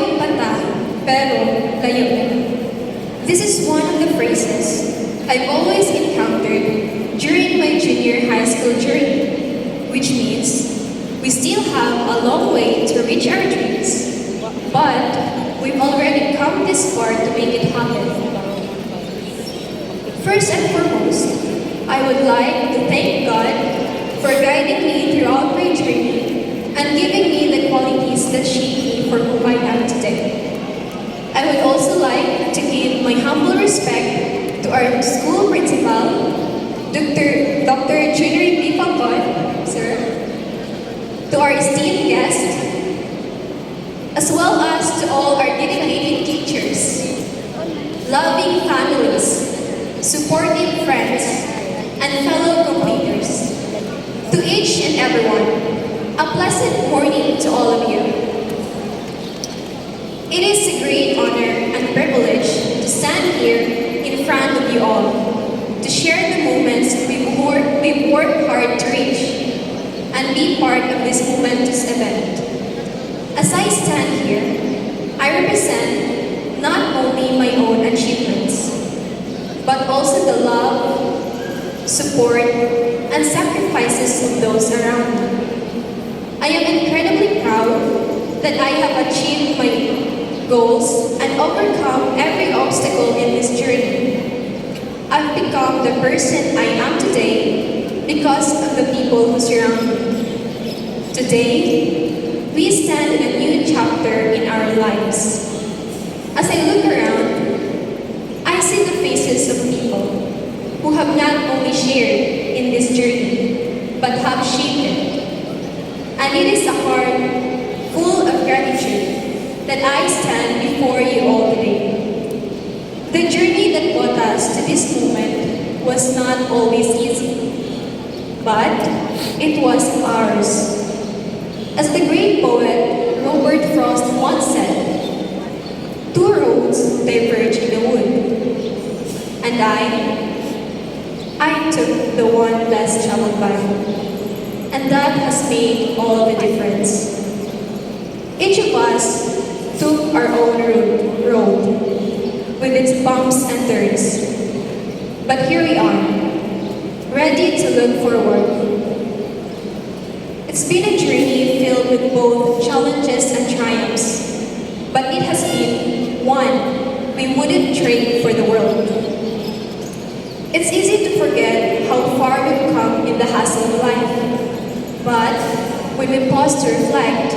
Malayo pa tayo, pero layo na. This is one of the phrases I've always encountered during my junior high school journey, which means we still have a long way to reach our dreams, but we've already come this far to make it happen. First and foremost, I would like to thank God for guiding me throughout my journey and giving me the qualities that shape me for who I am today. I would also like to give my humble respect to our school principal, Dr. Junior P. Pangkon, sir, to our esteemed guests, as well as to all our dedicated teachers, loving families, supportive friends, and fellow completers. To each and everyone, a pleasant morning to all of you. It is a great honor and privilege to stand here in front of you all, to share the moments we've worked hard to reach, and be part of this momentous event. As I stand here, I represent not only my own achievements, but also the love, support, and sacrifices of those around me. I am incredibly proud that I have achieved my goals and overcome every obstacle in this journey. I've become the person I am today because of the people who surround me. Today, we stand in a new chapter in our lives. As I look around, I see the faces of people who have not only shared in this journey, but have shaped it. And it is a heart full of gratitude that I stand before you all today. The journey that brought us to this moment was not always easy, but it was ours. As the great poet Robert Frost once said, two roads diverge in the wood, and I took the one less traveled by, and that has made all the difference. Each of us took our own road with its bumps and turns. But here we are, ready to look forward. It's been a journey filled with both challenges and triumphs, but it has been one we wouldn't trade for the world. It's easy to forget how far we've come in the hassle of life, but when we pause to reflect,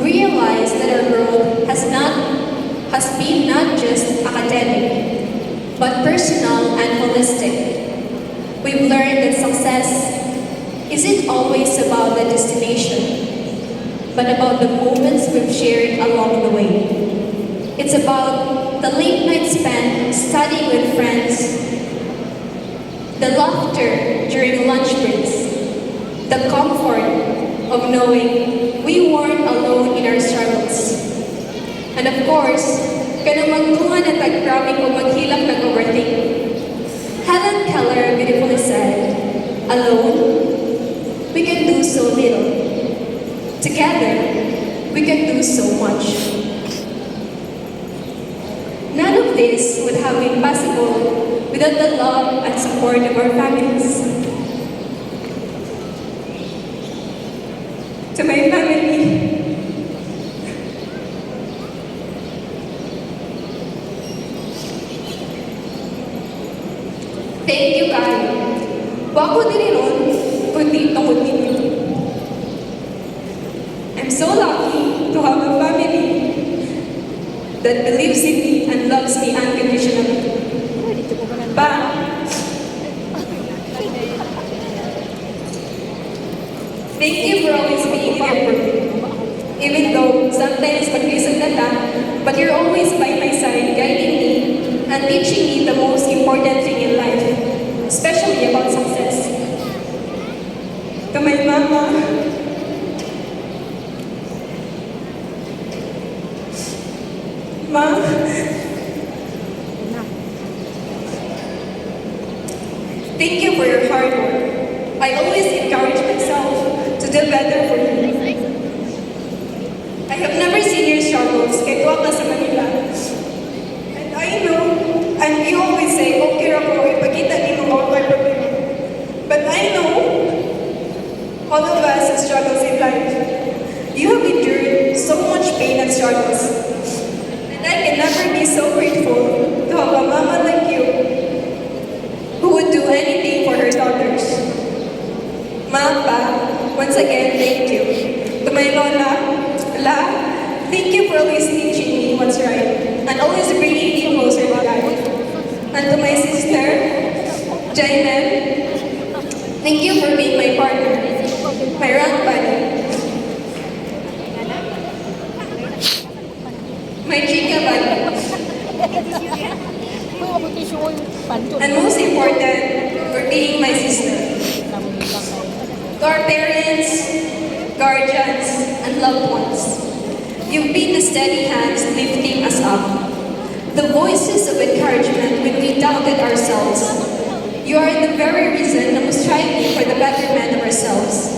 realize that our growth has been not just academic, but personal and holistic. We've learned that success isn't always about the destination, but about the moments we've shared along the way. It's about the late night spent studying with friends, the laughter during lunch breaks, the comfort of knowing we weren't alone in our struggles. And of course, kanang magtungan na tag-grabe ko maghilak nag-overthink. Helen Keller beautifully said, alone, we can do so little. Together, we can do so much. None of this would have been possible without the love and support of our families. To my family, thank you, God. Bago din ron, kundi tungkol ninyo. I'm so lucky to have a family that believes in me and loves me unconditionally. Pa, thank you for always being there for me. Even though sometimes mag-reason na lang, but you're always by my side, guiding me and teaching me the most important thing in life, especially about success. To my mama, Ma, thank you for your hard work. I always encourage myself to do better for you. I have never seen your struggles, kaya so grateful to have a mama like you who would do anything for her daughters. Ma, Pa, once again, thank you. To my Lola, thank you for always teaching me what's right and always bringing me closer to God. And to my sister, Jainen, thank you for being my partner, my rank buddy, my chica buddy, and most important, for being my sister. To our parents, guardians, and loved ones, you've been the steady hands lifting us up, the voices of encouragement when we doubted ourselves. You are the very reason that we're striving for the betterment of ourselves.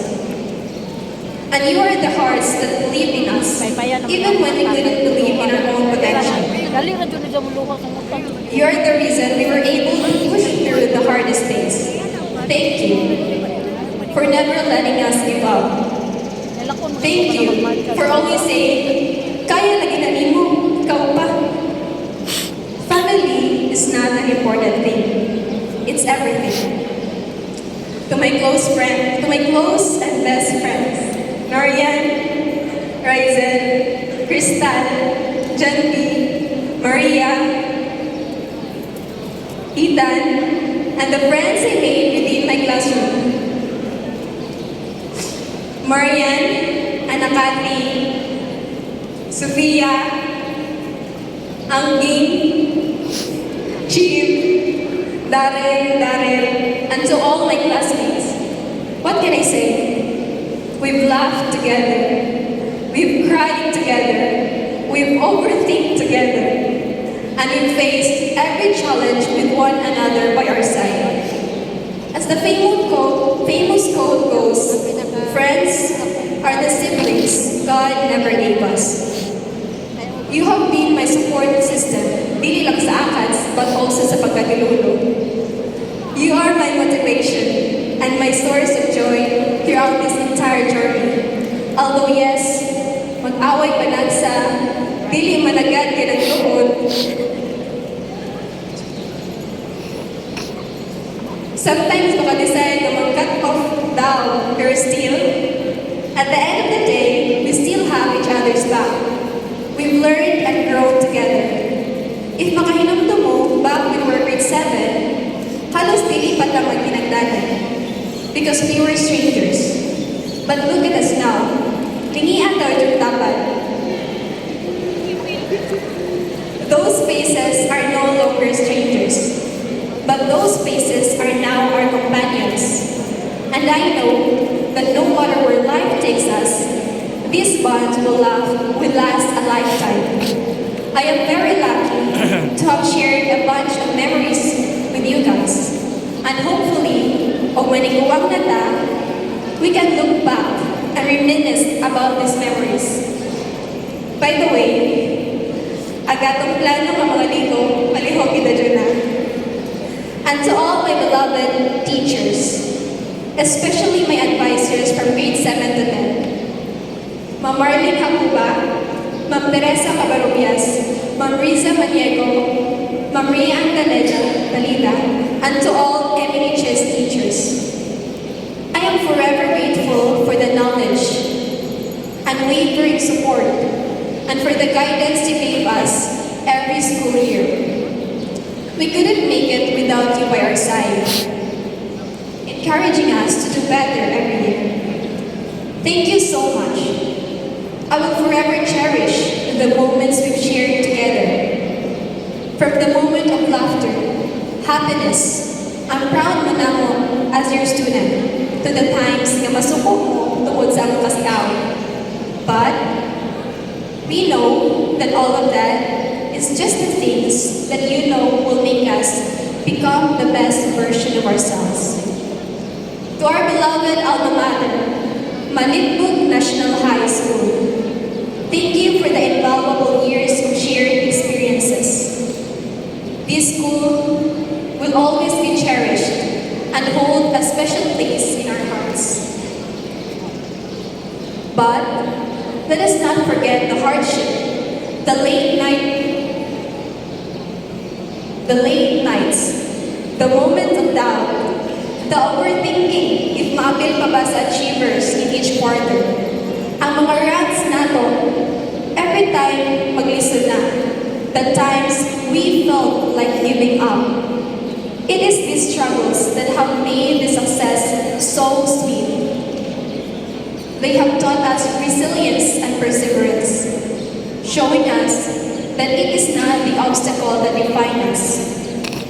And you are the hearts that believe in us, even when we couldn't believe in our own potential. You are the reason we were able to push through the hardest days. Thank you for never letting us give up. Thank you for always saying, kaya lagi na nimo, ikaw pa. Family is not an important thing. It's everything. To my close friends, to my close and best friends, Norian, Ryzen, Crystal, Janvi, Maria, Ethan, and the friends I made within my classroom. Marian, Anakati, Sophia, Anging, Chim, Darren, and to all my classmates. What can I say? We've laughed together, we've cried together, we've overthinked together, and we've faced every challenge with one another by our side. As the famous quote goes, friends are the siblings God never gave us. You have been my support system, dili lang sa ACADS, but also sa pagkatilulo. You are my motivation and my source of joy throughout this entire journey. Although yes, mag-away panagsa, dili managad ka ng tuhod, sometimes maka-decide na mag-cut off down, you're still, at the end of the day, we still have each other's back. We've learned and grown together. If makahinamdo mo, back when we were grade 7, halos dili pa lang magkinagdanan. Because we were strangers. But look at us now. Lingian daw itong tapat. Those faces are no longer strangers. But those faces are now our companions. And I know that no matter where life takes us, these bonds will last a lifetime. I am very lucky to have shared a bunch of memories with you guys. And hopefully, when iguwang na ta, we can look back and reminisce about these memories. By the way, agatong plano ng mga ligo, palihog kita dyan na. And to all my beloved teachers, especially my advisors from grade 7 to 10, Ma'am Marlene Hakuba, Ma'am Teresa Cabarubias, Ma'am Riza Maniego, Ma'am Ria Dalida, and to all MNHS teachers. I am forever grateful for the knowledge, unwavering support, and for the guidance you gave us every school year. We couldn't make it without you by our side, encouraging us to do better every year. Thank you so much. I will forever cherish the moments we've shared together. From the moment of laughter, happiness, I'm proud mo na mo as your student, to the times nga masuko mo tungod sa akong kasiawin. But we know that all of that is just the things that you know will make us become the best version of ourselves. To our beloved alma mater, Manitbug National High School, thank you for the invaluable years of shared experiences. This school will always be cherished and hold a special place in our hearts. But let us not forget the hardship, the late night the late nights, the moment of doubt, the overthinking if maabil pa ba sa achievers in each quarter. Ang mga rants nato, every time mag-listen na, the times we felt like giving up. It is these struggles that have made the success so sweet. They have taught us resilience and perseverance, showing us that it is not the obstacle that define us,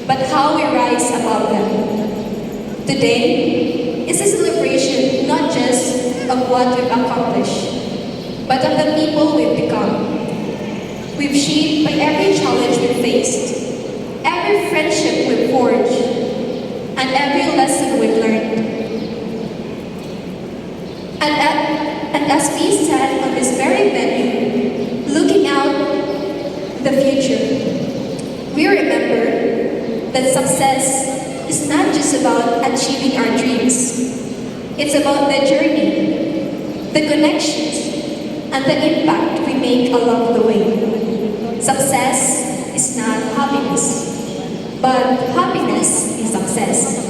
but how we rise above them. Today is a celebration not just of what we've accomplished, but of the people we've become. We've shaped by every challenge we've faced, every friendship we've forged, and every lesson we've learned. And as we stand on this very venue, looking out the future, we remember that success is not just about achieving our dreams. It's about the journey, the connections, and the impact we make along the way. Success is not happiness, but happiness is success.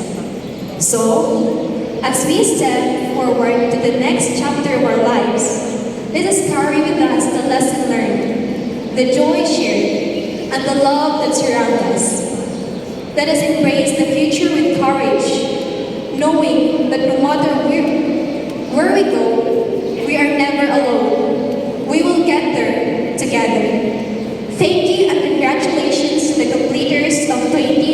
So, as we step forward to the next chapter of our lives, let us carry with us the lesson learned, the joy shared, and the love that surrounds us. Let us embrace the future with courage, knowing that no matter where we go, we are never alone. We will get there together. Thank you and congratulations to the completers of 20